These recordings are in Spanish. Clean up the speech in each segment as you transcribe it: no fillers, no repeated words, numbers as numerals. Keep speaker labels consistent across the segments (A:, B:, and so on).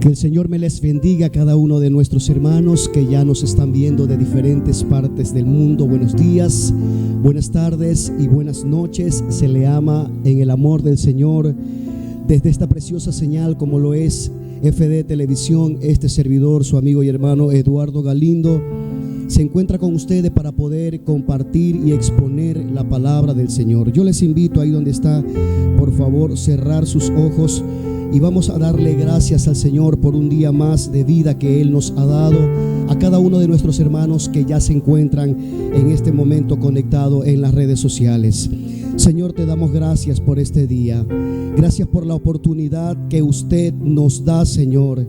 A: Que el Señor me les bendiga a cada uno de nuestros hermanos que ya nos están viendo de diferentes partes del mundo. Buenos días, buenas tardes y buenas noches. Se le ama en el amor del Señor desde esta preciosa señal como lo es FD Televisión. Este servidor, su amigo y hermano Eduardo Galindo, se encuentra con ustedes para poder compartir y exponer la palabra del Señor. Yo les invito ahí donde está, por favor, cerrar sus ojos y vamos a darle gracias al Señor por un día más de vida que Él nos ha dado, a cada uno de nuestros hermanos que ya se encuentran en este momento conectados en las redes sociales. Señor, te damos gracias por este día. Gracias por la oportunidad que usted nos da, Señor,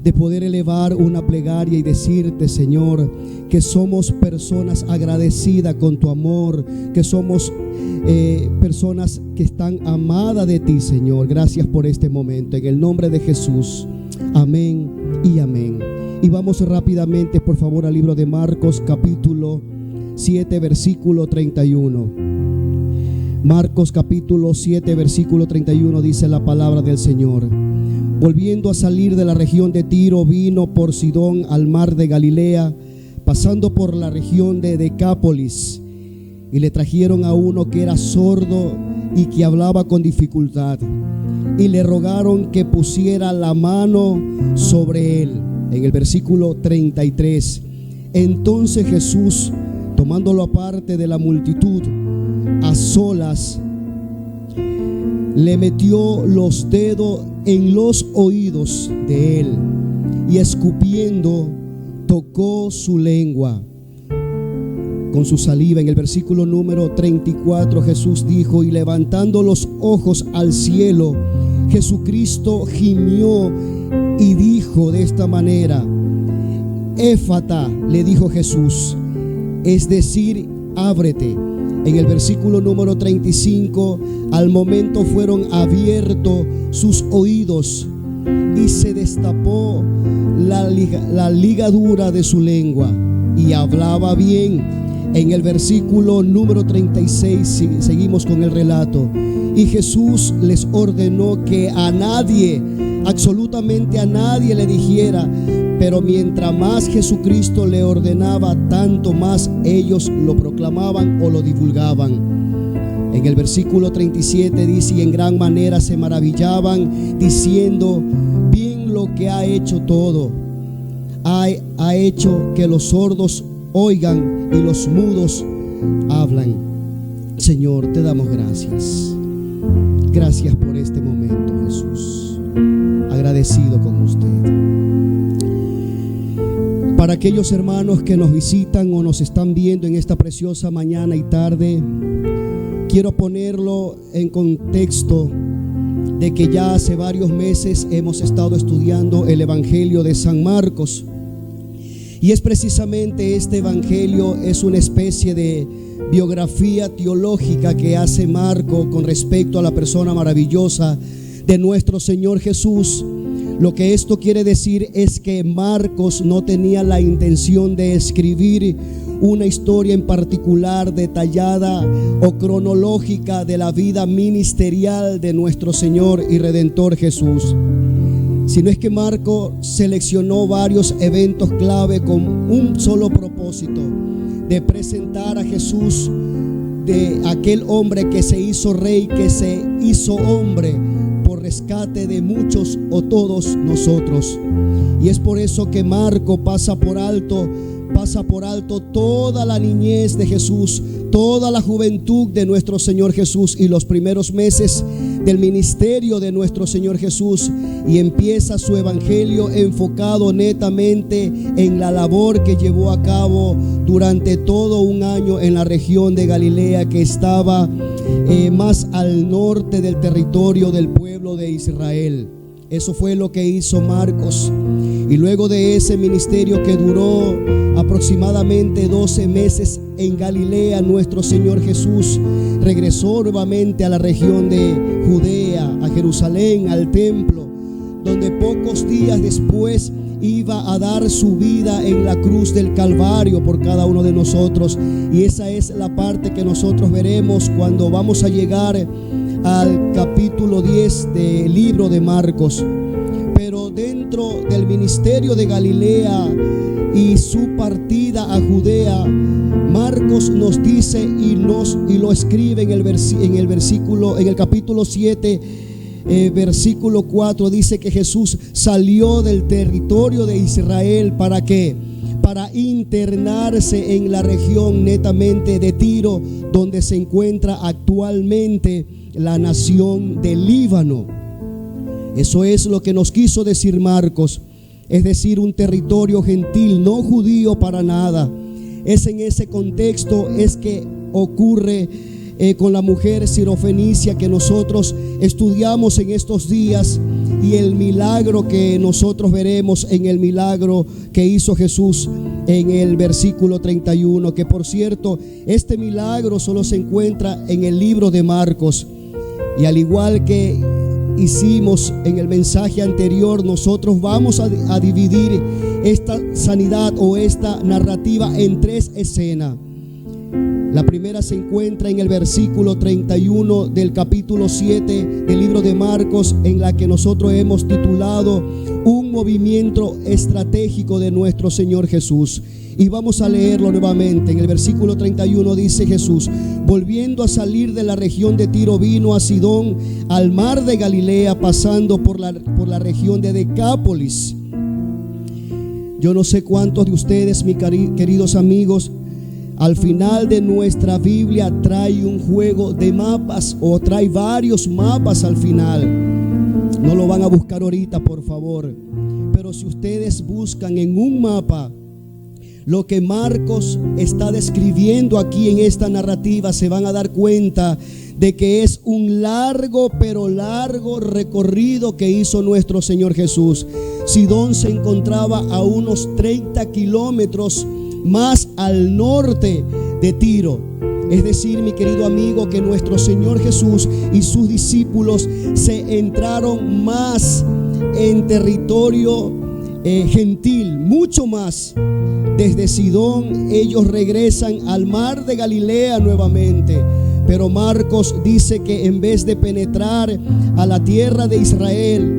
A: de poder elevar una plegaria y decirte, Señor, que somos personas agradecidas con tu amor, que somos personas que están amadas de ti, Señor. Gracias por este momento, en el nombre de Jesús, amén y amén. Y vamos rápidamente, por favor, al libro de Marcos, capítulo 7, versículo 31. Marcos capítulo 7, versículo 31, dice la palabra del Señor: volviendo a salir de la región de Tiro, vino por Sidón al mar de Galilea, pasando por la región de Decápolis, y le trajeron a uno que era sordo y que hablaba con dificultad, y le rogaron que pusiera la mano sobre él. En el versículo 33, entonces Jesús, tomándolo aparte de la multitud, a solas, le metió los dedos en los oídos de él y escupiendo tocó su lengua con su saliva. En el versículo número 34, Jesús dijo, y levantando los ojos al cielo, Jesucristo gimió y dijo de esta manera: Éfata, le dijo Jesús, es decir, ábrete. En el versículo número 35, al momento fueron abiertos sus oídos y se destapó la ligadura de su lengua y hablaba bien. En el versículo número 36 seguimos con el relato. Y Jesús les ordenó que a nadie, absolutamente a nadie le dijera, pero mientras más Jesucristo le ordenaba, tanto más ellos lo proclamaban o lo divulgaban. En el versículo 37 dice, y en gran manera se maravillaban, diciendo, bien lo que ha hecho todo. Ha hecho que los sordos oigan y los mudos hablan. Señor, te damos gracias. Gracias por este momento, Jesús. Agradecido con usted. Para aquellos hermanos que nos visitan o nos están viendo en esta preciosa mañana y tarde, quiero ponerlo en contexto de que ya hace varios meses hemos estado estudiando el Evangelio de San Marcos. Y es precisamente este Evangelio, es una especie de biografía teológica que hace Marco con respecto a la persona maravillosa de nuestro Señor Jesús. Lo que esto quiere decir es que Marcos no tenía la intención de escribir una historia en particular detallada o cronológica de la vida ministerial de nuestro Señor y Redentor Jesús, sino es que Marcos seleccionó varios eventos clave con un solo propósito: de presentar a Jesús, de aquel hombre que se hizo rey, que se hizo hombre por rescate de muchos o todos nosotros. Y es por eso que Marco pasa por alto toda la niñez de Jesús, toda la juventud de nuestro Señor Jesús y los primeros meses del ministerio de nuestro Señor Jesús, y empieza su evangelio enfocado netamente en la labor que llevó a cabo durante todo un año en la región de Galilea, que estaba más al norte del territorio del pueblo de Israel. Eso fue lo que hizo Marcos. Y luego de ese ministerio que duró aproximadamente 12 meses en Galilea, nuestro Señor Jesús regresó nuevamente a la región de Judea, a Jerusalén, al templo, donde pocos días después iba a dar su vida en la cruz del Calvario por cada uno de nosotros. Y esa es la parte que nosotros veremos cuando vamos a llegar al capítulo 10 del libro de Marcos. pero dentro del ministerio de Galilea y su partida a Judea, Marcos nos dice y lo escribe en el capítulo 7, versículo 4, dice que Jesús salió del territorio de Israel para internarse en la región netamente de Tiro, donde se encuentra actualmente la nación del Líbano. Eso es lo que nos quiso decir Marcos, es decir, un territorio gentil, no judío para nada. Es en ese contexto es que ocurre con la mujer sirofenicia que nosotros estudiamos en estos días, y el milagro que nosotros veremos en el milagro que hizo Jesús en el versículo 31, que por cierto, este milagro solo se encuentra en el libro de Marcos. Y al igual que hicimos en el mensaje anterior, nosotros vamos a dividir esta sanidad o esta narrativa en 3 escenas. La primera se encuentra en el versículo 31 del capítulo 7 del libro de Marcos, en la que nosotros hemos titulado Un movimiento estratégico de nuestro Señor Jesús. Y vamos a leerlo nuevamente. En el versículo 31 dice Jesús: volviendo a salir de la región de Tiro, vino a Sidón, al mar de Galilea, pasando por la región de Decápolis. Yo no sé cuántos de ustedes, mis queridos amigos, al final de nuestra Biblia trae un juego de mapas o trae varios mapas al final. No lo van a buscar ahorita, por favor. Pero si ustedes buscan en un mapa lo que Marcos está describiendo aquí en esta narrativa, se van a dar cuenta de que es un largo, pero largo recorrido que hizo nuestro Señor Jesús. Sidón se encontraba a unos 30 kilómetros más al norte de Tiro. Es decir, mi querido amigo, que nuestro Señor Jesús y sus discípulos se entraron más en territorio gentil, mucho más. Desde Sidón ellos regresan al mar de Galilea nuevamente. Pero Marcos dice que en vez de penetrar a la tierra de Israel,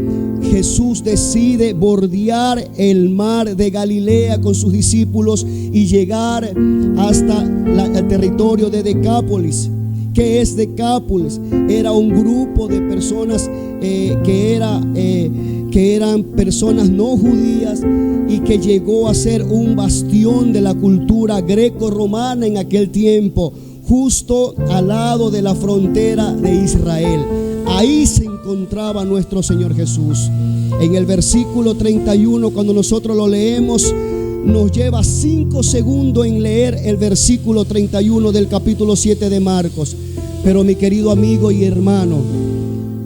A: Jesús decide bordear el mar de Galilea con sus discípulos y llegar hasta el territorio de Decápolis. ¿Qué es Decápolis? Era un grupo de personas que eran personas no judías y que llegó a ser un bastión de la cultura greco-romana en aquel tiempo, justo al lado de la frontera de Israel. Ahí se encontraba nuestro Señor Jesús. En el versículo 31, cuando nosotros lo leemos, nos lleva 5 segundos en leer el versículo 31 del capítulo 7 de Marcos. Pero mi querido amigo y hermano,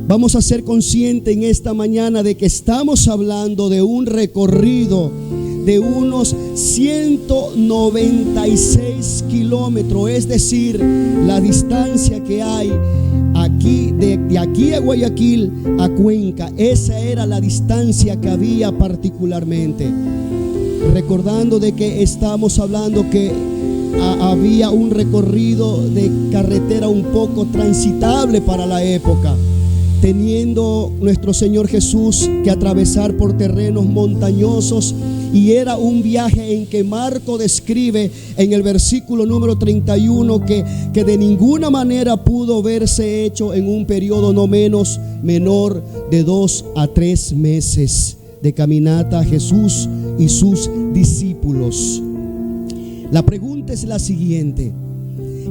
A: vamos a ser conscientes en esta mañana de que estamos hablando de un recorrido de unos 196 kilómetros, es decir, la distancia que hay aquí, de aquí a Guayaquil a Cuenca. Esa era la distancia que había particularmente. Recordando de que estamos hablando que había un recorrido de carretera un poco transitable para la época, teniendo nuestro Señor Jesús que atravesar por terrenos montañosos. Y era un viaje en que Marco describe en el versículo número 31 que de ninguna manera pudo verse hecho en un periodo no menor de 2 a 3 meses de caminata Jesús y sus discípulos. La pregunta es la siguiente: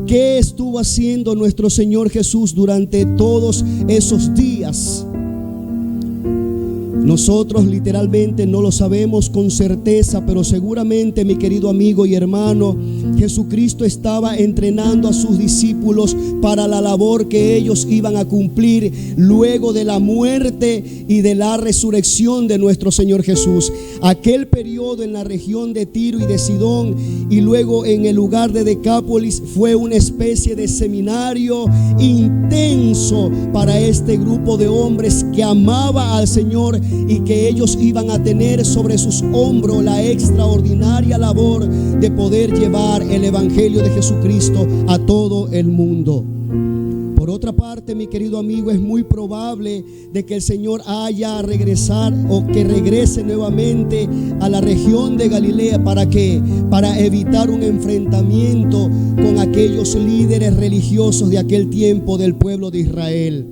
A: ¿qué estuvo haciendo nuestro Señor Jesús durante todos esos días? Nosotros literalmente no lo sabemos con certeza, pero seguramente, mi querido amigo y hermano, Jesucristo estaba entrenando a sus discípulos para la labor que ellos iban a cumplir luego de la muerte y de la resurrección de nuestro Señor Jesús. Aquel periodo en la región de Tiro y de Sidón y luego en el lugar de Decápolis fue una especie de seminario intenso para este grupo de hombres que amaba al Señor y que ellos iban a tener sobre sus hombros la extraordinaria labor de poder llevar el evangelio de Jesucristo a todo el mundo. Por otra parte, mi querido amigo, es muy probable de que el Señor haya regresar o que regrese nuevamente a la región de Galilea. ¿Para qué? Para evitar un enfrentamiento con aquellos líderes religiosos de aquel tiempo del pueblo de Israel.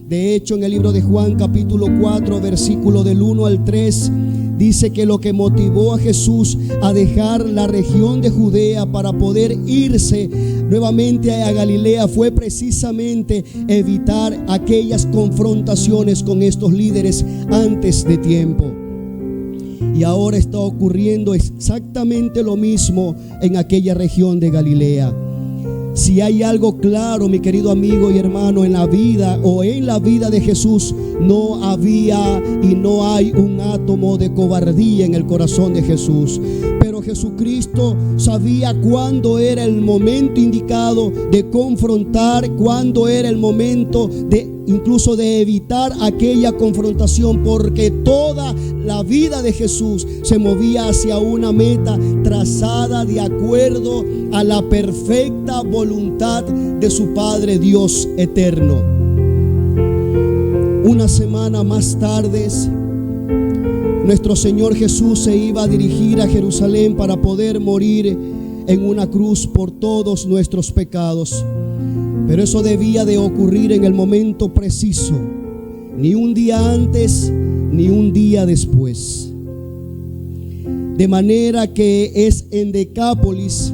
A: De hecho, en el libro de Juan capítulo 4, versículo del 1 al 3, dice que lo que motivó a Jesús a dejar la región de Judea para poder irse nuevamente a Galilea fue precisamente evitar aquellas confrontaciones con estos líderes antes de tiempo. Y ahora está ocurriendo exactamente lo mismo en aquella región de Galilea. Si hay algo claro, mi querido amigo y hermano, en la vida de Jesús, no había y no hay un átomo de cobardía en el corazón de Jesús. Pero Jesucristo sabía cuándo era el momento indicado de confrontar, cuándo era el momento incluso de evitar aquella confrontación, porque toda la vida de Jesús se movía hacia una meta trazada de acuerdo a la perfecta voluntad de su Padre Dios eterno. Una semana más tarde, nuestro Señor Jesús se iba a dirigir a Jerusalén para poder morir en una cruz por todos nuestros pecados. Pero eso debía de ocurrir en el momento preciso, ni un día antes ni un día después. De manera que es en Decápolis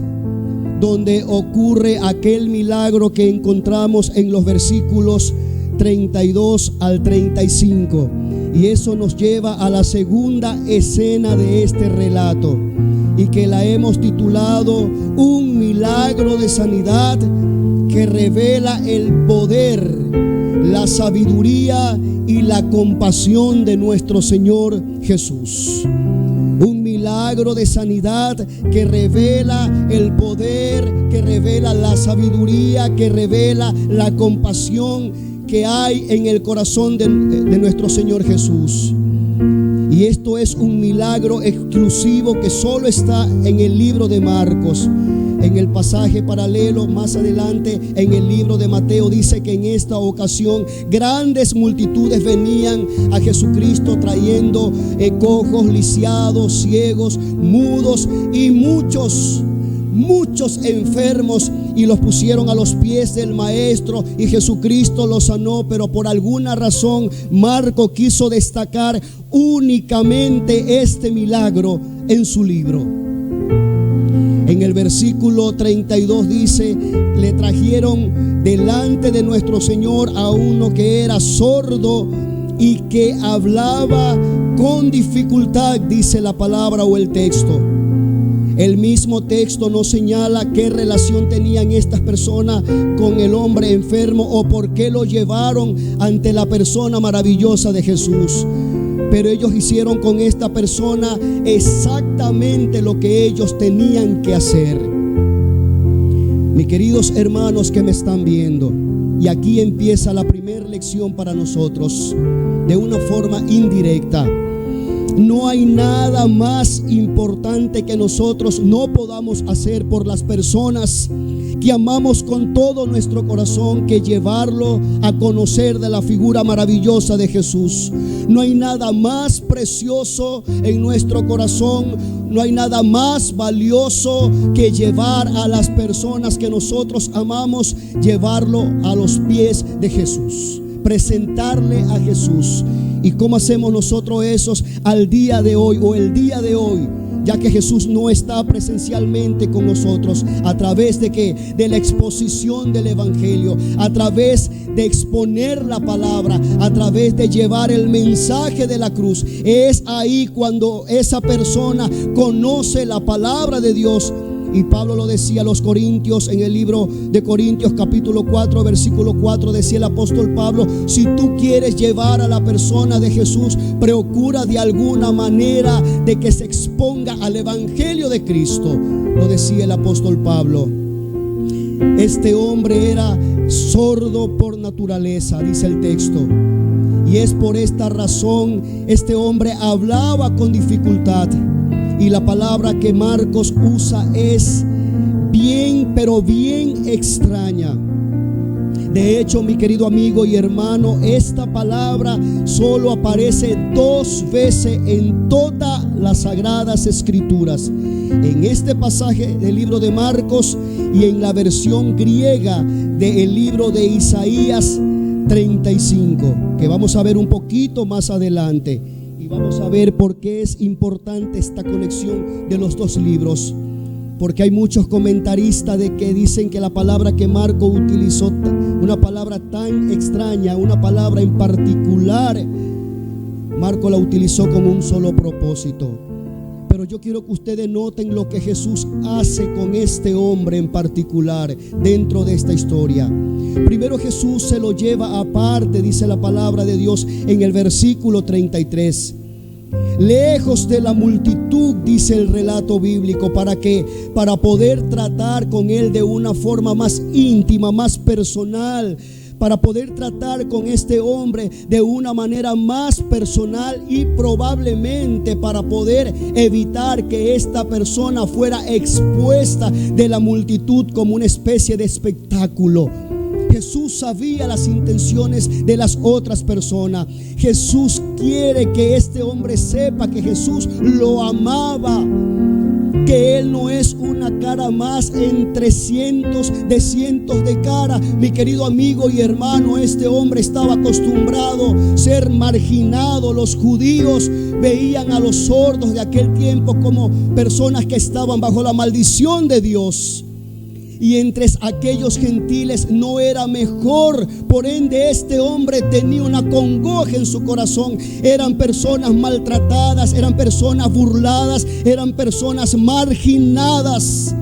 A: donde ocurre aquel milagro que encontramos en los versículos 32 al 35. Y eso nos lleva a la segunda escena de este relato, y que la hemos titulado Un milagro de sanidad que revela el poder, la sabiduría y la compasión de nuestro Señor Jesús. Un milagro de sanidad que revela el poder, que revela la sabiduría, que revela la compasión que hay en el corazón de nuestro Señor Jesús. Y esto es un milagro exclusivo que solo está en el libro de Marcos. En el pasaje paralelo más adelante, en el libro de Mateo, dice que en esta ocasión grandes multitudes venían a Jesucristo trayendo cojos, lisiados, ciegos, mudos y muchos enfermos, y los pusieron a los pies del Maestro, y Jesucristo los sanó. Pero por alguna razón Marco quiso destacar únicamente este milagro en su libro. En el versículo 32 dice: le trajeron delante de nuestro Señor a uno que era sordo y que hablaba con dificultad, dice la palabra o el texto. El mismo texto no señala qué relación tenían estas personas con el hombre enfermo o por qué lo llevaron ante la persona maravillosa de Jesús. Pero ellos hicieron con esta persona exactamente lo que ellos tenían que hacer. Mis queridos hermanos que me están viendo, y aquí empieza la primera lección para nosotros de una forma indirecta. No hay nada más importante que nosotros no podamos hacer por las personas que amamos con todo nuestro corazón que llevarlo a conocer de la figura maravillosa de Jesús. No hay nada más precioso en nuestro corazón, no hay nada más valioso que llevar a las personas que nosotros amamos, llevarlo a los pies de Jesús, presentarle a Jesús. ¿Y cómo hacemos nosotros eso al día de hoy o el día de hoy? Ya que Jesús no está presencialmente con nosotros, a través de ¿qué? De la exposición del Evangelio, a través de exponer la palabra, a través de llevar el mensaje de la cruz. Es ahí cuando esa persona conoce la palabra de Dios. Y Pablo lo decía a los Corintios en el libro de Corintios capítulo 4 versículo 4, decía el apóstol Pablo: si tú quieres llevar a la persona de Jesús, procura de alguna manera de que se exponga al Evangelio de Cristo. Lo decía el apóstol Pablo. Este hombre era sordo por naturaleza, dice el texto. Y es por esta razón este hombre hablaba con dificultad. Y la palabra que Marcos usa es bien, pero bien extraña. De hecho, mi querido amigo y hermano, esta palabra solo aparece 2 veces en todas las Sagradas Escrituras. En este pasaje del libro de Marcos y en la versión griega del libro de Isaías 35, que vamos a ver un poquito más adelante. Y vamos a ver por qué es importante esta conexión de los 2 libros. Porque hay muchos comentaristas de que dicen que la palabra que Marco utilizó, una palabra tan extraña, una palabra en particular, Marco la utilizó con un solo propósito. Pero yo quiero que ustedes noten lo que Jesús hace con este hombre en particular dentro de esta historia. Primero Jesús se lo lleva aparte, dice la palabra de Dios en el versículo 33. Lejos de la multitud, dice el relato bíblico, para poder tratar con él de una forma más íntima, más personal, para poder tratar con este hombre de una manera más personal y probablemente para poder evitar que esta persona fuera expuesta de la multitud como una especie de espectáculo. Jesús sabía las intenciones de las otras personas. Jesús quiere que este hombre sepa que Jesús lo amaba, que él no es una cara más entre cientos de caras. Mi querido amigo y hermano, este hombre estaba acostumbrado a ser marginado. Los judíos veían a los sordos de aquel tiempo como personas que estaban bajo la maldición de Dios. Y entre aquellos gentiles no era mejor. Por ende, este hombre tenía una congoja en su corazón. Eran personas maltratadas, eran personas burladas, eran personas marginadas.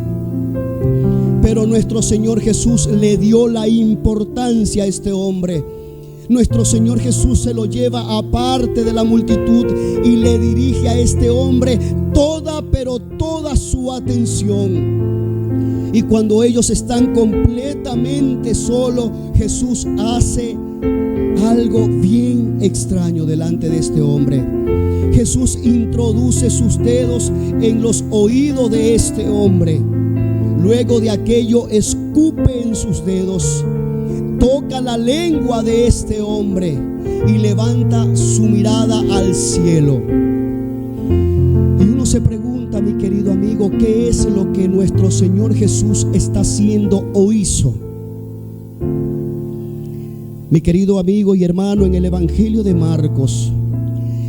A: Pero nuestro Señor Jesús le dio la importancia a este hombre. Nuestro Señor Jesús se lo lleva aparte de la multitud y le dirige a este hombre pero toda su atención. Y cuando ellos están completamente solos, Jesús hace algo bien extraño delante de este hombre. Jesús introduce sus dedos en los oídos de este hombre. Luego de aquello, escupe en sus dedos, toca la lengua de este hombre y levanta su mirada al cielo. Y uno se pregunta, mi querido amigo, ¿qué es lo que nuestro Señor Jesús está haciendo o hizo? Mi querido amigo y hermano, en el Evangelio de Marcos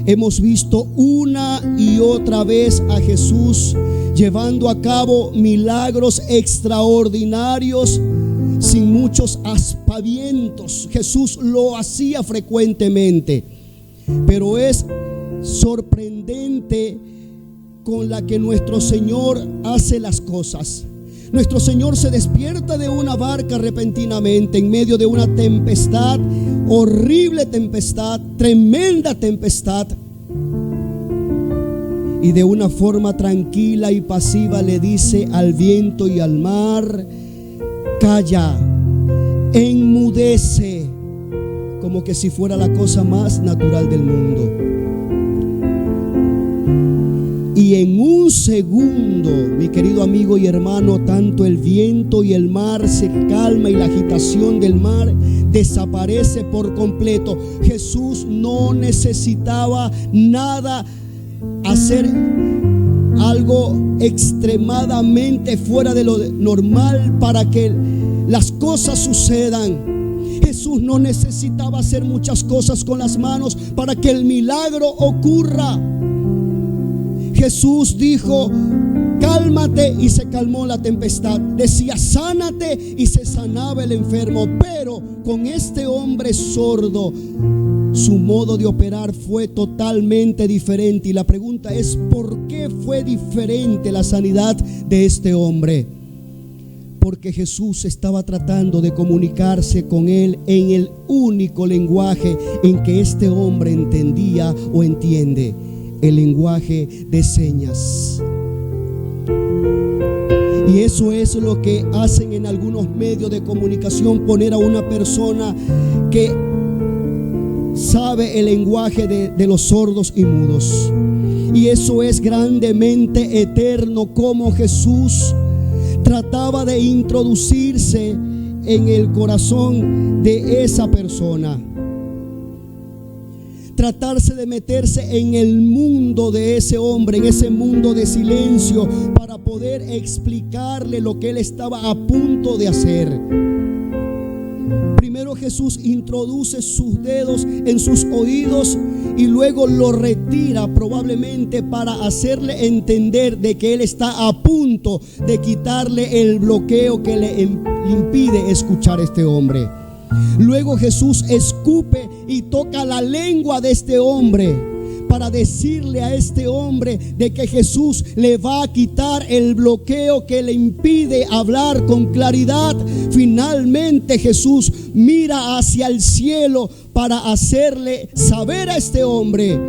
A: hemos visto una y otra vez a Jesús llevando a cabo milagros extraordinarios sin muchos aspavientos. Jesús lo hacía frecuentemente, pero es sorprendente con la que nuestro Señor hace las cosas. Nuestro Señor se despierta de una barca repentinamente en medio de una tempestad, horrible tempestad, tremenda tempestad, y de una forma tranquila y pasiva le dice al viento y al mar: calla, enmudece, como que si fuera la cosa más natural del mundo. Y en un segundo, mi querido amigo y hermano, tanto el viento y el mar se calma y la agitación del mar desaparece por completo. Jesús no necesitaba nada, hacer algo extremadamente fuera de lo normal para que las cosas sucedan. Jesús no necesitaba hacer muchas cosas con las manos para que el milagro ocurra. Jesús dijo: cálmate, y se calmó la tempestad. Decía: sánate, y se sanaba el enfermo. Pero con este hombre sordo, su modo de operar fue totalmente diferente. Y la pregunta es: ¿por qué fue diferente la sanidad de este hombre? Porque Jesús estaba tratando de comunicarse con él en el único lenguaje en que este hombre entendía o entiende: el lenguaje de señas. Y eso es lo que hacen en algunos medios de comunicación: poner a una persona que sabe el lenguaje de los sordos y mudos. Y eso es grandemente eterno, como Jesús trataba de introducirse en el corazón de esa persona. Tratarse de meterse en el mundo de ese hombre, en ese mundo de silencio, para poder explicarle lo que él estaba a punto de hacer. Primero Jesús introduce sus dedos en sus oídos y luego lo retira, probablemente para hacerle entender de que él está a punto de quitarle el bloqueo que le impide escuchar a este hombre. Luego Jesús escupe y toca la lengua de este hombre para decirle a este hombre de que Jesús le va a quitar el bloqueo que le impide hablar con claridad. Finalmente Jesús mira hacia el cielo para hacerle saber a este hombre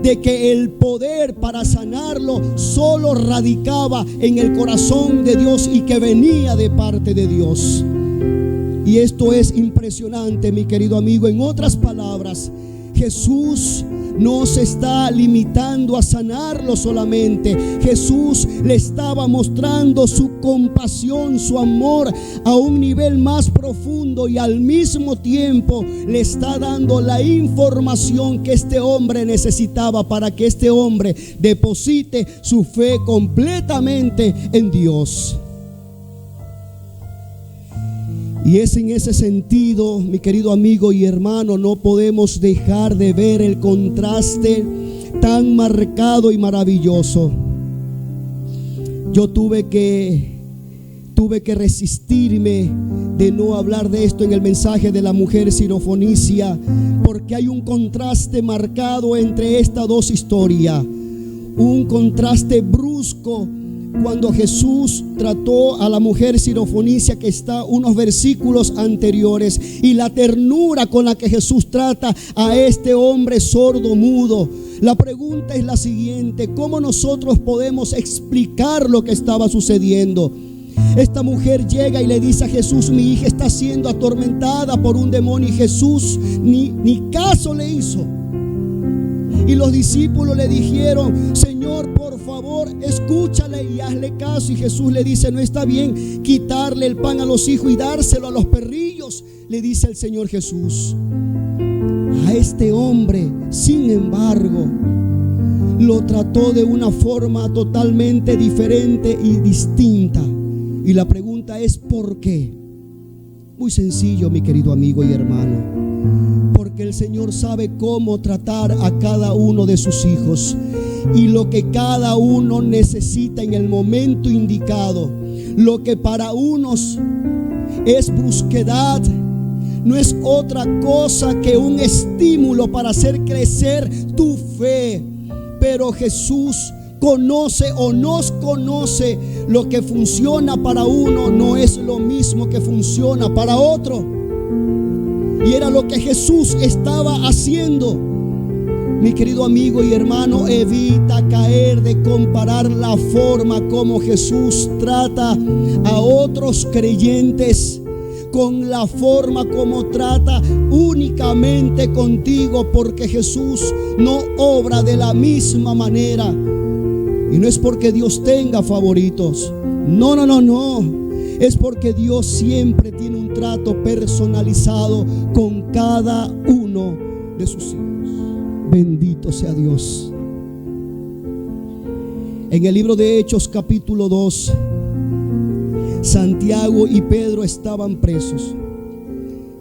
A: de que el poder para sanarlo solo radicaba en el corazón de Dios y que venía de parte de Dios. Y esto es impresionante, mi querido amigo. En otras palabras, Jesús no se está limitando a sanarlo solamente. Jesús le estaba mostrando su compasión, su amor a un nivel más profundo, y al mismo tiempo le está dando la información que este hombre necesitaba para que este hombre deposite su fe completamente en Dios. Y es en ese sentido, mi querido amigo y hermano, no podemos dejar de ver el contraste tan marcado y maravilloso. Yo tuve que resistirme de no hablar de esto en el mensaje de la mujer sirofenicia, porque hay un contraste marcado entre estas dos historias, un contraste brusco. Cuando Jesús trató a la mujer sirofenicia, que está unos versículos anteriores, y la ternura con la que Jesús trata a este hombre sordo mudo. La pregunta es la siguiente: ¿cómo nosotros podemos explicar lo que estaba sucediendo? Esta mujer llega y le dice a Jesús: mi hija está siendo atormentada por un demonio, y Jesús ni caso le hizo. Y los discípulos le dijeron: Señor, por favor, escúchale y hazle caso. Y Jesús le dice: no está bien quitarle el pan a los hijos y dárselo a los perrillos, le dice el Señor Jesús. A este hombre, sin embargo, lo trató de una forma totalmente diferente y distinta. Y la pregunta es: ¿por qué? Muy sencillo, mi querido amigo y hermano. Porque el Señor sabe cómo tratar a cada uno de sus hijos, y lo que cada uno necesita en el momento indicado. Lo que para unos es brusquedad, no es otra cosa que un estímulo para hacer crecer tu fe. Pero Jesús conoce o nos conoce. Lo que funciona para uno no es lo mismo que funciona para otro. Y era lo que Jesús estaba haciendo. Mi querido amigo y hermano, evita caer de comparar la forma como Jesús trata a otros creyentes con la forma como trata únicamente contigo, porque Jesús no obra de la misma manera. Y no es porque Dios tenga favoritos. No. Es porque Dios siempre tiene un trato personalizado con cada uno de sus hijos. Bendito sea Dios. En el libro de Hechos capítulo 2, Santiago y Pedro estaban presos.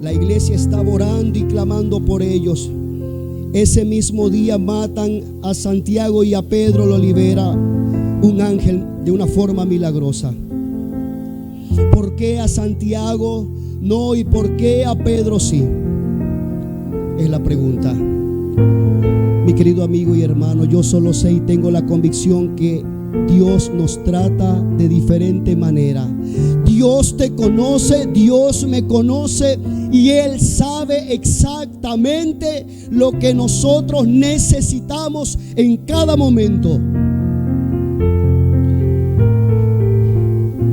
A: La iglesia estaba orando y clamando por ellos. Ese mismo día matan a Santiago y a Pedro lo libera un ángel de una forma milagrosa. ¿Por qué a Santiago no y por qué a Pedro sí? Es la pregunta. Mi querido amigo y hermano, yo solo sé y tengo la convicción que Dios nos trata de diferente manera. Dios te conoce, Dios me conoce, y Él sabe exactamente lo que nosotros necesitamos en cada momento.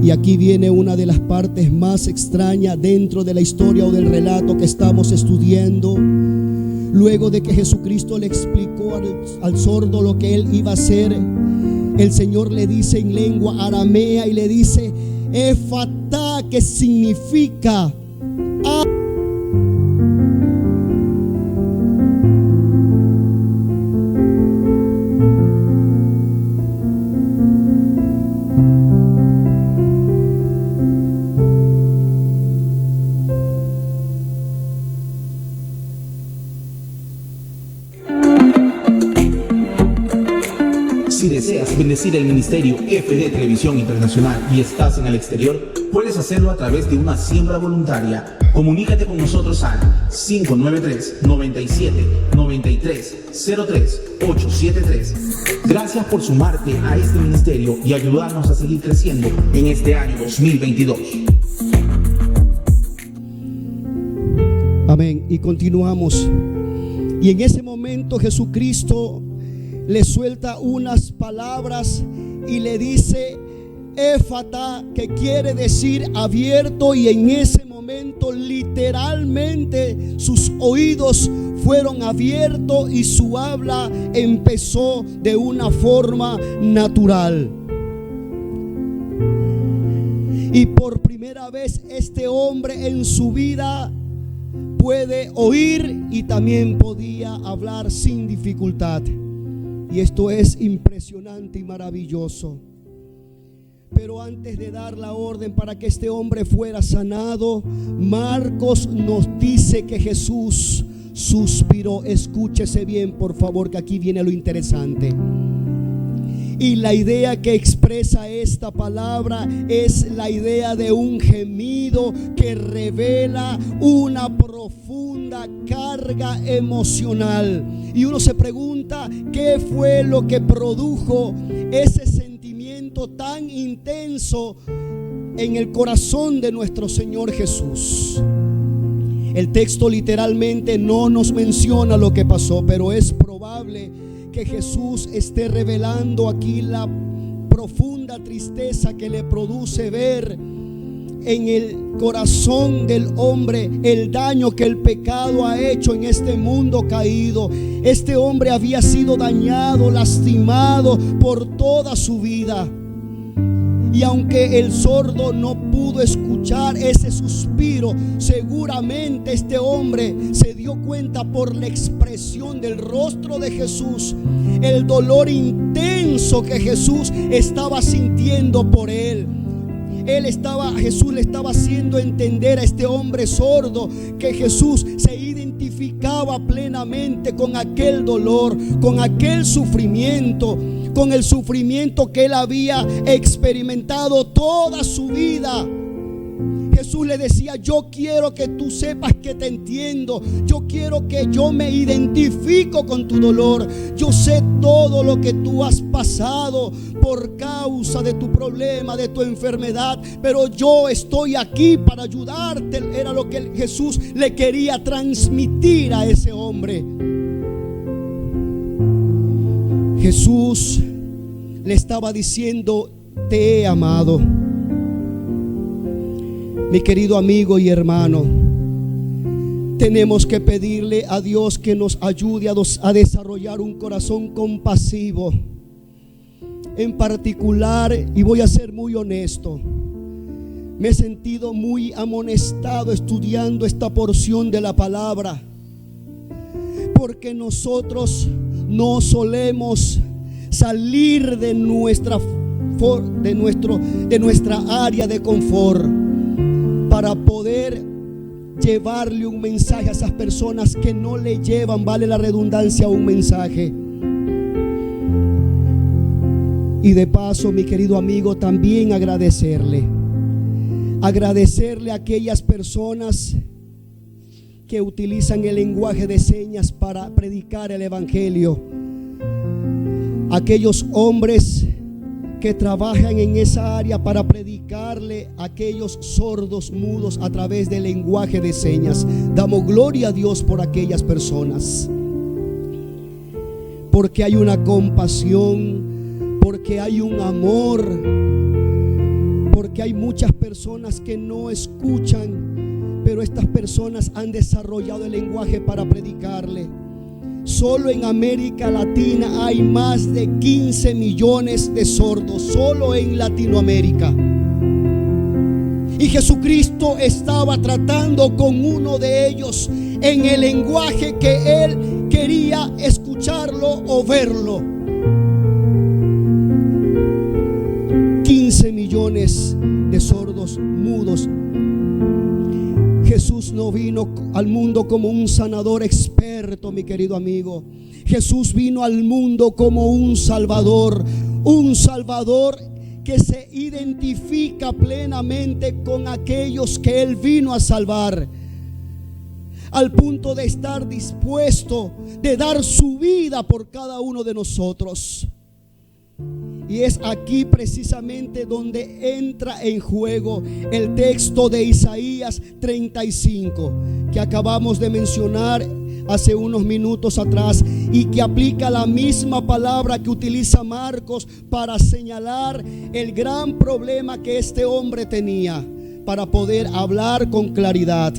A: Y aquí viene una de las partes más extrañas dentro de la historia o del relato que estamos estudiando. Luego de que Jesucristo le explicó al sordo lo que él iba a hacer, el Señor le dice en lengua aramea y le dice: Efatá, que significa
B: Si deseas bendecir el ministerio FD Televisión Internacional y estás en el exterior, puedes hacerlo a través de una siembra voluntaria. Comunícate con nosotros al 593-97-93-03-873. Gracias por sumarte a este ministerio y ayudarnos a seguir creciendo en este año 2022.
A: Amén. Y continuamos. Y en ese momento Jesucristo le suelta unas palabras y le dice Éfata, que quiere decir abierto, y en ese momento literalmente sus oídos fueron abiertos y su habla empezó de una forma natural. Y por primera vez este hombre en su vida puede oír y también podía hablar sin dificultad. Y esto es impresionante y maravilloso. Pero antes de dar la orden para que este hombre fuera sanado, Marcos nos dice que Jesús suspiró. Escúchese bien, por favor, que aquí viene lo interesante. Y la idea que expresa esta palabra es la idea de un gemido que revela una profunda carga emocional. Y uno se pregunta, ¿qué fue lo que produjo ese sentimiento tan intenso en el corazón de nuestro Señor Jesús? El texto literalmente no nos menciona lo que pasó, pero es probable que Jesús esté revelando aquí la profunda tristeza que le produce ver en el corazón del hombre el daño que el pecado ha hecho en este mundo caído. Este hombre había sido dañado, lastimado por toda su vida. Y aunque el sordo no pudo escuchar ese suspiro, seguramente este hombre se dio cuenta por la expresión del rostro de Jesús, el dolor intenso que Jesús estaba sintiendo por él. Jesús le estaba haciendo entender a este hombre sordo que Jesús se identificaba plenamente con aquel dolor, con aquel sufrimiento, con el sufrimiento que él había experimentado toda su vida. Jesús le decía: yo quiero que tú sepas que te entiendo. Yo quiero que yo me identifico con tu dolor. Yo sé todo lo que tú has pasado por causa de tu problema, de tu enfermedad, pero yo estoy aquí para ayudarte. Era lo que Jesús le quería transmitir a ese hombre. Jesús le estaba diciendo: te he amado. Mi querido amigo y hermano, tenemos que pedirle a Dios que nos ayude a desarrollar un corazón compasivo. En particular, y voy a ser muy honesto, me he sentido muy amonestado estudiando esta porción de la palabra, porque nosotros no solemos salir de nuestra área de confort para poder llevarle un mensaje a esas personas que no le llevan, vale la redundancia, un mensaje. Y de paso, mi querido amigo, también agradecerle a aquellas personas que utilizan el lenguaje de señas para predicar el evangelio, aquellos hombres que trabajan en esa área para predicarle a aquellos sordos, mudos, a través del lenguaje de señas. Damos gloria a Dios por aquellas personas, porque hay una compasión, porque hay un amor, porque hay muchas personas que no escuchan, pero estas personas han desarrollado el lenguaje para predicarle. Solo en América Latina hay más de 15 millones de sordos, solo en Latinoamérica. Y Jesucristo estaba tratando con uno de ellos en el lenguaje que él quería escucharlo o verlo. 15 millones de sordos mudos. Jesús no vino al mundo como un sanador experto, mi querido amigo. Jesús vino al mundo como un salvador que se identifica plenamente con aquellos que Él vino a salvar, al punto de estar dispuesto de dar su vida por cada uno de nosotros. Y es aquí precisamente donde entra en juego el texto de Isaías 35 que acabamos de mencionar hace unos minutos atrás, y que aplica la misma palabra que utiliza Marcos para señalar el gran problema que este hombre tenía para poder hablar con claridad.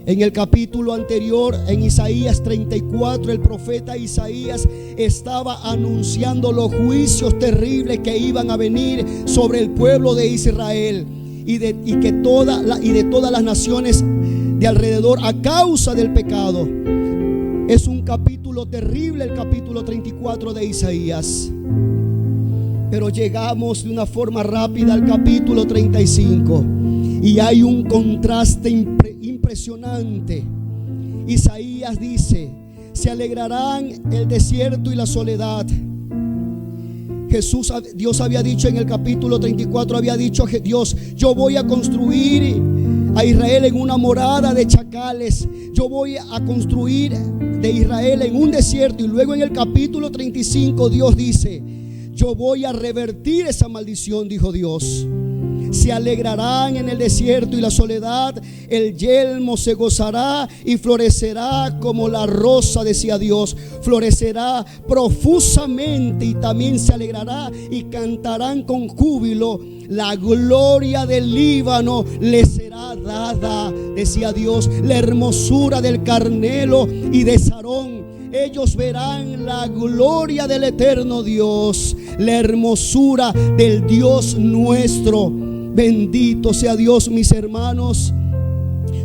A: En el capítulo anterior, en Isaías 34, el profeta Isaías estaba anunciando los juicios terribles que iban a venir sobre el pueblo de Israel y de todas las naciones de alrededor a causa del pecado. Es un capítulo terrible, el capítulo 34 de Isaías. Pero llegamos de una forma rápida al capítulo 35 y hay un contraste impresionante. Isaías dice: se alegrarán el desierto y la soledad. Dios había dicho en el capítulo 34, había dicho Dios: yo voy a construir a Israel en una morada de chacales, yo voy a construir de Israel en un desierto. Y luego en el capítulo 35 Dios dice: yo voy a revertir esa maldición, dijo Dios. Se alegrarán en el desierto y la soledad, el yelmo se gozará y florecerá como la rosa, decía Dios. Florecerá profusamente y también se alegrará y cantarán con júbilo. La gloria del Líbano les será dada, decía Dios. La hermosura del Carmelo y de Sarón. Ellos verán la gloria del eterno Dios, la hermosura del Dios nuestro. Bendito sea Dios, mis hermanos.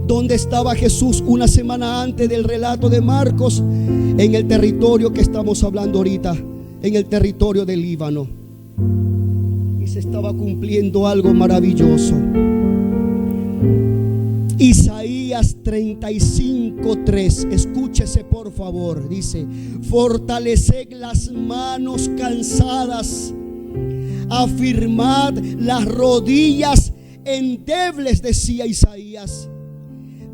A: ¿Dónde estaba Jesús una semana antes del relato de Marcos? En el territorio que estamos hablando ahorita, en el territorio del Líbano. Y se estaba cumpliendo algo maravilloso. Isaías 35:3, escúchese por favor, dice: fortaleced las manos cansadas, afirmad las rodillas endebles, decía Isaías.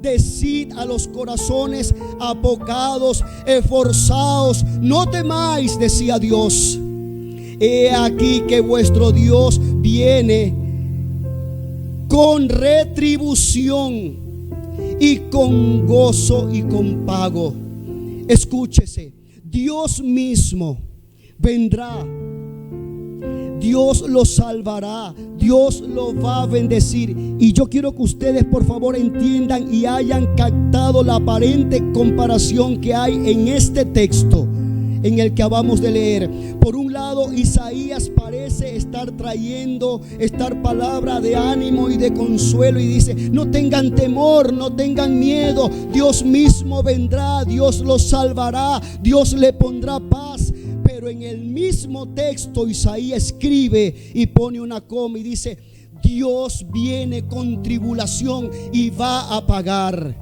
A: Decid a los corazones apocados, esforzaos, no temáis, decía Dios. He aquí que vuestro Dios viene con retribución y con gozo y con pago. Escúchese, Dios mismo vendrá. Dios lo salvará, Dios lo va a bendecir. Y yo quiero que ustedes por favor entiendan y hayan captado la aparente comparación que hay en este texto en el que acabamos de leer. Por un lado, Isaías parece estar trayendo palabra de ánimo y de consuelo, y dice: no tengan temor, no tengan miedo, Dios mismo vendrá, Dios los salvará, Dios le pondrá paz. Pero en el mismo texto Isaías escribe y pone una coma y dice: Dios viene con tribulación y va a pagar.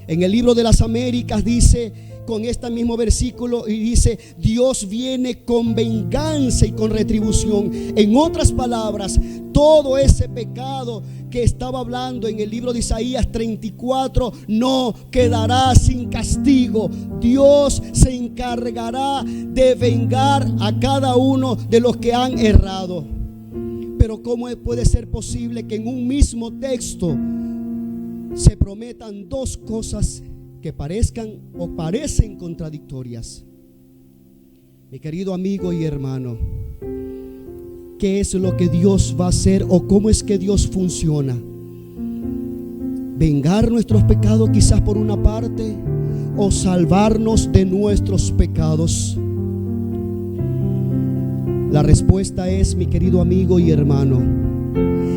A: En el libro de las Américas dice, con este mismo versículo, y dice: Dios viene con venganza y con retribución. En otras palabras, todo ese pecado que estaba hablando en el libro de Isaías 34 no quedará sin castigo. Dios se encargará de vengar a cada uno de los que han errado. Pero ¿cómo puede ser posible que en un mismo texto se prometan dos cosas que parezcan o parecen contradictorias? Mi querido amigo y hermano, ¿qué es lo que Dios va a hacer o cómo es que Dios funciona? ¿Vengar nuestros pecados quizás por una parte, o salvarnos de nuestros pecados? La respuesta es, mi querido amigo y hermano,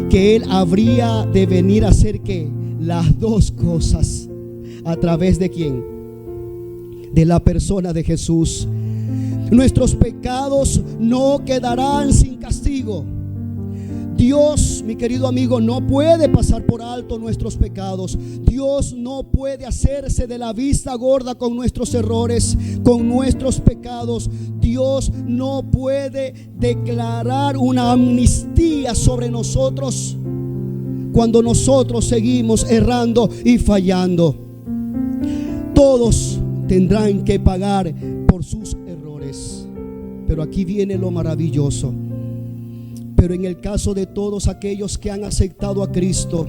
A: que Él habría de venir a hacer que las dos cosas. ¿A través de quién? De la persona de Jesús. Nuestros pecados no quedarán sin castigo. Dios, mi querido amigo, no puede pasar por alto nuestros pecados. Dios no puede hacerse de la vista gorda con nuestros errores, con nuestros pecados. Dios no puede declarar una amnistía sobre nosotros cuando nosotros seguimos errando y fallando. Todos tendrán que pagar por sus errores. Pero aquí viene lo maravilloso. Pero en el caso de todos aquellos que han aceptado a Cristo,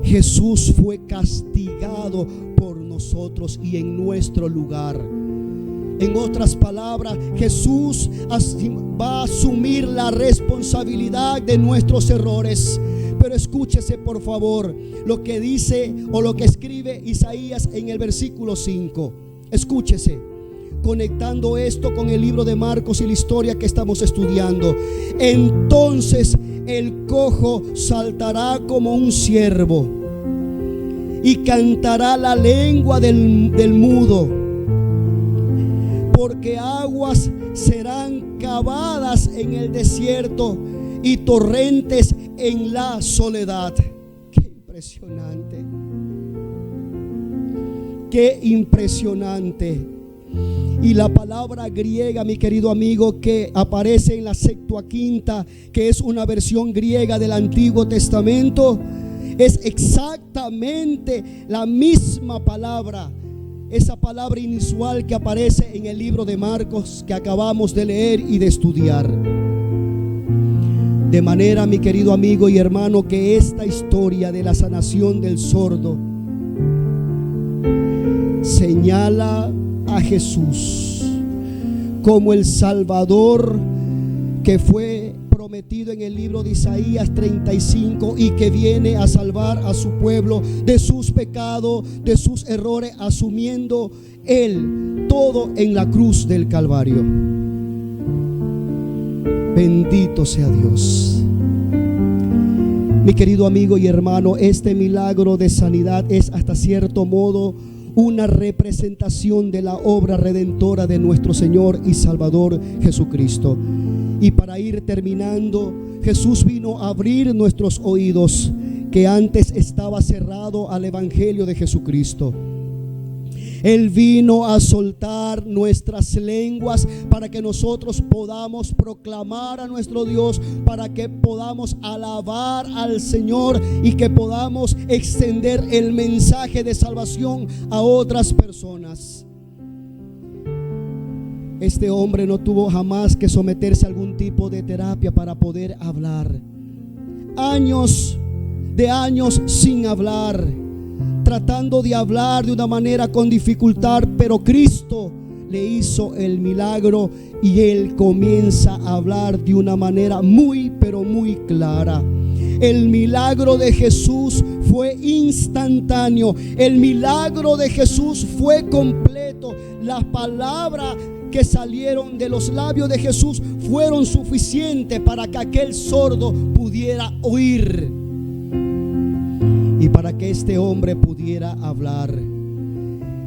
A: Jesús fue castigado por nosotros y en nuestro lugar. En otras palabras, Jesús va a asumir la responsabilidad de nuestros errores. Pero escúchese por favor lo que dice o lo que escribe Isaías en el versículo 5. Escúchese, conectando esto con el libro de Marcos y la historia que estamos estudiando. Entonces el cojo saltará como un ciervo y cantará la lengua del mudo, porque aguas serán cavadas en el desierto y torrentes en la soledad. Qué impresionante. Qué impresionante. Y la palabra griega, mi querido amigo, que aparece en la Septuaginta, que es una versión griega del Antiguo Testamento, es exactamente la misma palabra, esa palabra inusual que aparece en el libro de Marcos que acabamos de leer y de estudiar. De manera, mi querido amigo y hermano, que esta historia de la sanación del sordo señala a Jesús como el Salvador que fue prometido en el libro de Isaías 35 y que viene a salvar a su pueblo de sus pecados, de sus errores, asumiendo Él todo en la cruz del Calvario. Bendito sea Dios. Mi querido amigo y hermano, este milagro de sanidad es hasta cierto modo una representación de la obra redentora de nuestro Señor y Salvador Jesucristo. Y para ir terminando, Jesús vino a abrir nuestros oídos que antes estaba cerrado al Evangelio de Jesucristo. Él vino a soltar nuestras lenguas para que nosotros podamos proclamar a nuestro Dios, para que podamos alabar al Señor y que podamos extender el mensaje de salvación a otras personas. Este hombre no tuvo jamás que someterse a algún tipo de terapia para poder hablar. Años sin hablar, tratando de hablar de una manera con dificultad, pero Cristo le hizo el milagro y él comienza a hablar de una manera muy, pero muy clara. El milagro de Jesús fue instantáneo. El milagro de Jesús fue completo. Las palabras que salieron de los labios de Jesús fueron suficientes para que aquel sordo pudiera oír y para que este hombre pudiera hablar.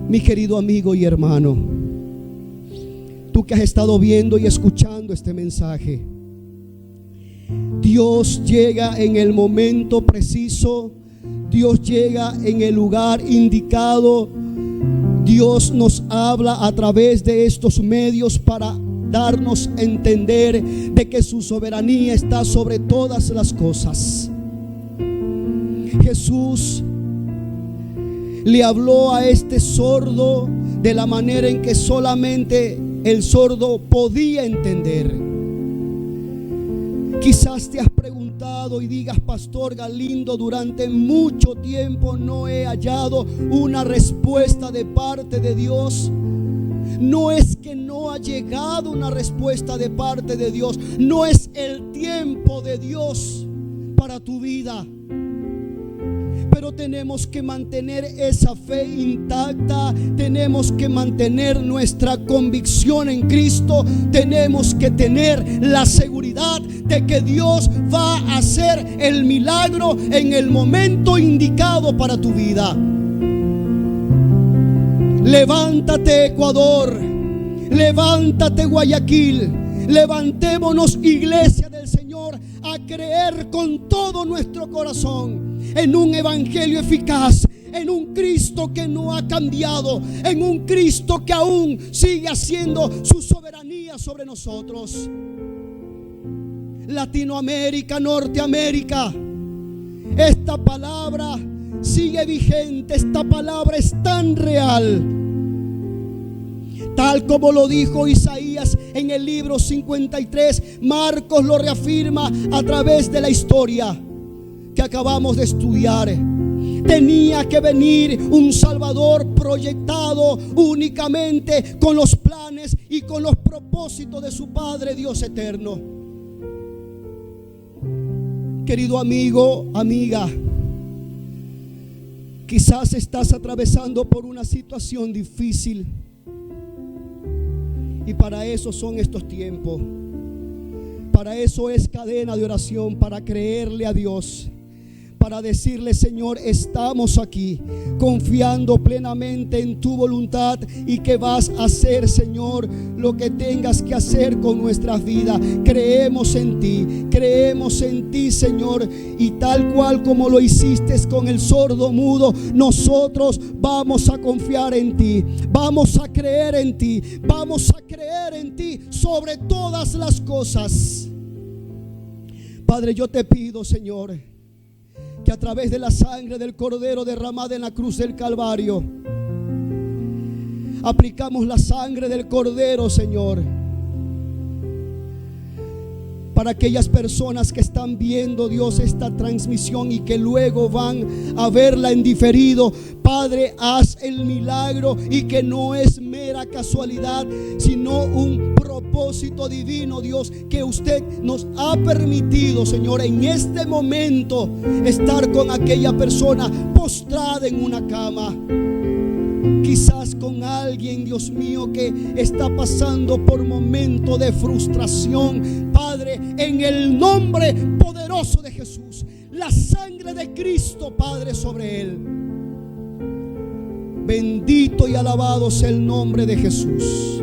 A: Mi querido amigo y hermano, tú que has estado viendo y escuchando este mensaje, Dios llega en el momento preciso, Dios llega en el lugar indicado. Dios nos habla a través de estos medios para darnos a entender de que su soberanía está sobre todas las cosas. Jesús le habló a este sordo de la manera en que solamente el sordo podía entender. Quizás te has preguntado y digas: Pastor Galindo, durante mucho tiempo no he hallado una respuesta de parte de Dios. No es que no ha llegado una respuesta de parte de Dios, no es el tiempo de Dios para tu vida. pero tenemos que mantener esa fe intacta, tenemos que mantener nuestra convicción en Cristo, tenemos que tener la seguridad de que Dios va a hacer el milagro en el momento indicado para tu vida. Levántate, Ecuador, levántate, Guayaquil, levantémonos, iglesia del Señor, a creer con todo nuestro corazón en un evangelio eficaz, en un Cristo que no ha cambiado, en un Cristo que aún sigue haciendo su soberanía sobre nosotros. Latinoamérica, Norteamérica, esta palabra sigue vigente, esta palabra es tan real, tal como lo dijo Isaías en el libro 53. Marcos lo reafirma a través de la historia que acabamos de estudiar. Tenía que venir un Salvador proyectado únicamente con los planes y con los propósitos de su Padre Dios eterno. Querido amigo, amiga, quizás estás atravesando por una situación difícil, y para eso son estos tiempos. Para eso es cadena de oración, para creerle a Dios, para decirle: Señor, estamos aquí confiando plenamente en tu voluntad y que vas a hacer, Señor, lo que tengas que hacer con nuestras vidas. Creemos en ti, Señor, y tal cual como lo hiciste con el sordo mudo, nosotros vamos a confiar en ti, vamos a creer en ti, vamos a creer en ti sobre todas las cosas. Padre, yo te pido, Señor, que a través de la sangre del Cordero derramada en la cruz del Calvario, aplicamos la sangre del Cordero, Señor, para aquellas personas que están viendo, Dios, esta transmisión y que luego van a verla en diferido. Padre, haz el milagro, y que no es mera casualidad, sino un propósito divino, Dios, que usted nos ha permitido, Señor, en este momento estar con aquella persona postrada en una cama. Quizás con alguien, Dios mío, que está pasando por momento de frustración. Padre, en el nombre poderoso de Jesús, la sangre de Cristo, Padre, sobre él. Bendito y alabado sea el nombre de Jesús.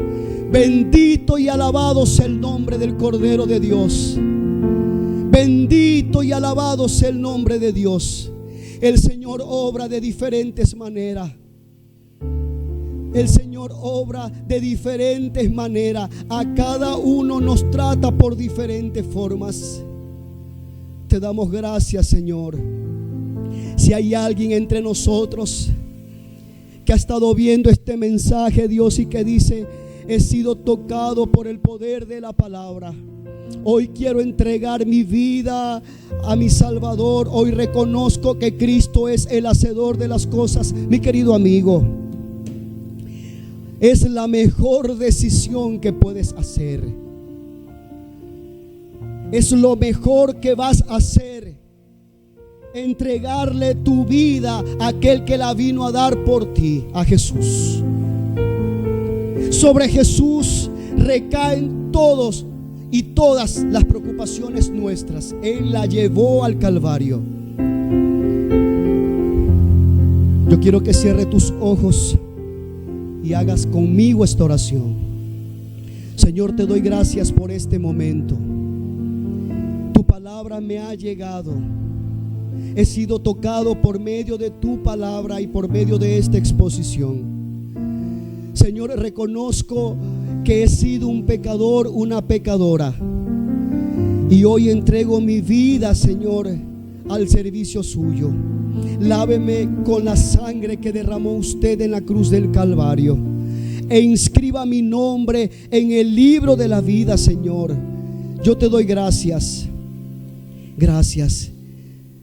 A: Bendito y alabado sea el nombre del Cordero de Dios. Bendito y alabado sea el nombre de Dios. El Señor obra de diferentes maneras. El Señor obra de diferentes maneras. A cada uno nos trata por diferentes formas. Te damos gracias, Señor. Si hay alguien entre nosotros que ha estado viendo este mensaje, Dios, y que dice: he sido tocado por el poder de la palabra, hoy quiero entregar mi vida a mi Salvador, hoy reconozco que Cristo es el hacedor de las cosas. Mi querido amigo, es la mejor decisión que puedes hacer. Es lo mejor que vas a hacer, entregarle tu vida a aquel que la vino a dar por ti, a Jesús. Sobre Jesús recaen todos y todas las preocupaciones nuestras. Él la llevó al Calvario. Yo quiero que cierre tus ojos y hagas conmigo esta oración. Señor, te doy gracias por este momento. Tu palabra me ha llegado. He sido tocado por medio de tu palabra y por medio de esta exposición. Señor, reconozco que he sido un pecador, una pecadora, y hoy entrego mi vida, Señor, al servicio suyo. Láveme con la sangre que derramó usted en la cruz del Calvario, e inscriba mi nombre en el libro de la vida, Señor. Yo te doy gracias. Gracias,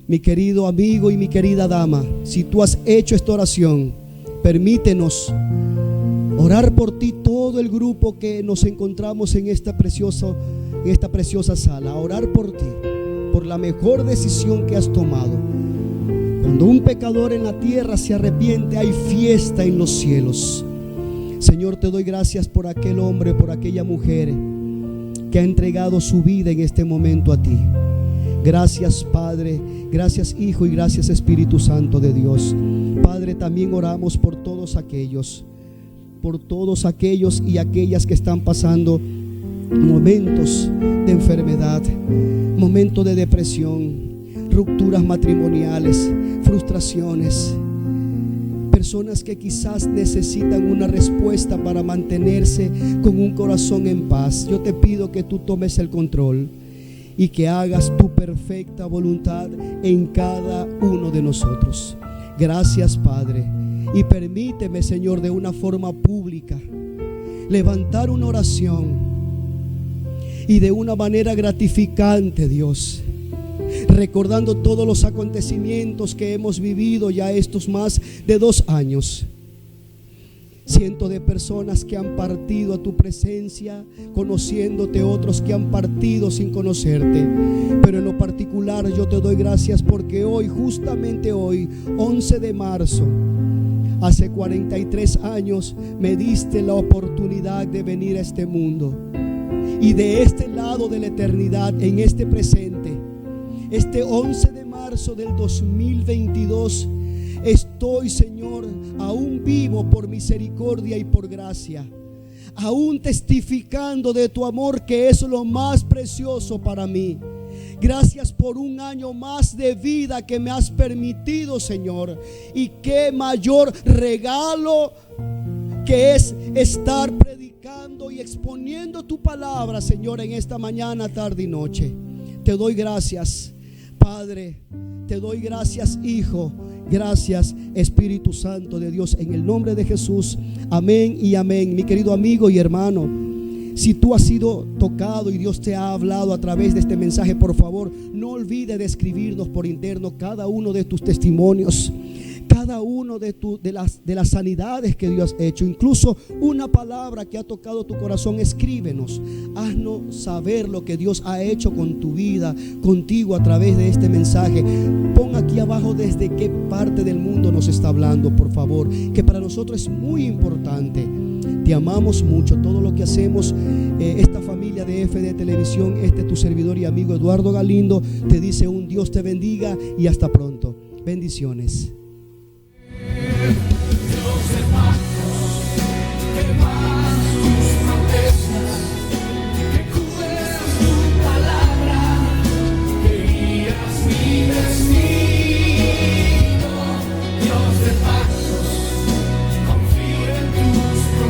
A: mi querido amigo y mi querida dama. Si tú has hecho esta oración, permítenos orar por ti, todo el grupo que nos encontramos en esta preciosa sala. Orar por ti, por la mejor decisión que has tomado, Cuando un pecador en la tierra se arrepiente, hay fiesta en los cielos. Señor, te doy gracias por aquel hombre, por aquella mujer que ha entregado su vida en este momento a ti. Gracias, Padre, gracias, Hijo, y gracias, Espíritu Santo de Dios. Padre, también oramos por todos aquellos y aquellas que están pasando momentos de enfermedad, momentos de depresión, rupturas matrimoniales, frustraciones. Personas que quizás necesitan una respuesta para mantenerse con un corazón en paz. Yo te pido que tú tomes el control y que hagas tu perfecta voluntad en cada uno de nosotros. Gracias, Padre. Y permíteme, Señor, de una forma pública, levantar una oración y de una manera gratificante, Dios, recordando todos los acontecimientos que hemos vivido ya estos más de 2 años. Cientos de personas que han partido a tu presencia conociéndote, otros que han partido sin conocerte. Pero en lo particular yo te doy gracias porque hoy, justamente hoy, 11 de marzo, hace 43 años, me diste la oportunidad de venir a este mundo. Y de este lado de la eternidad, en este presente, este 11 de marzo del 2022, estoy, Señor, aún vivo por misericordia y por gracia, aún testificando de tu amor, que es lo más precioso para mí. Gracias por un año más de vida que me has permitido, Señor. Y qué mayor regalo que es estar predicando y exponiendo tu palabra, Señor, en esta mañana, tarde y noche. Te doy gracias, Padre. Te doy gracias, Hijo. Gracias, Espíritu Santo de Dios, en el nombre de Jesús. Amén y amén. Mi querido amigo y hermano, si tú has sido tocado y Dios te ha hablado a través de este mensaje, por favor, no olvides de escribirnos por interno cada uno de tus testimonios, cada uno de las sanidades que Dios ha hecho, incluso una palabra que ha tocado tu corazón. Escríbenos, haznos saber lo que Dios ha hecho con tu vida, contigo, a través de este mensaje. Pon aquí abajo desde qué parte del mundo nos está hablando, por favor, que para nosotros es muy importante. Te amamos mucho. Todo lo que hacemos, esta familia de FD Televisión, tu servidor y amigo Eduardo Galindo, te dice un Dios te bendiga y hasta pronto. Bendiciones. Dios hermanos, que va.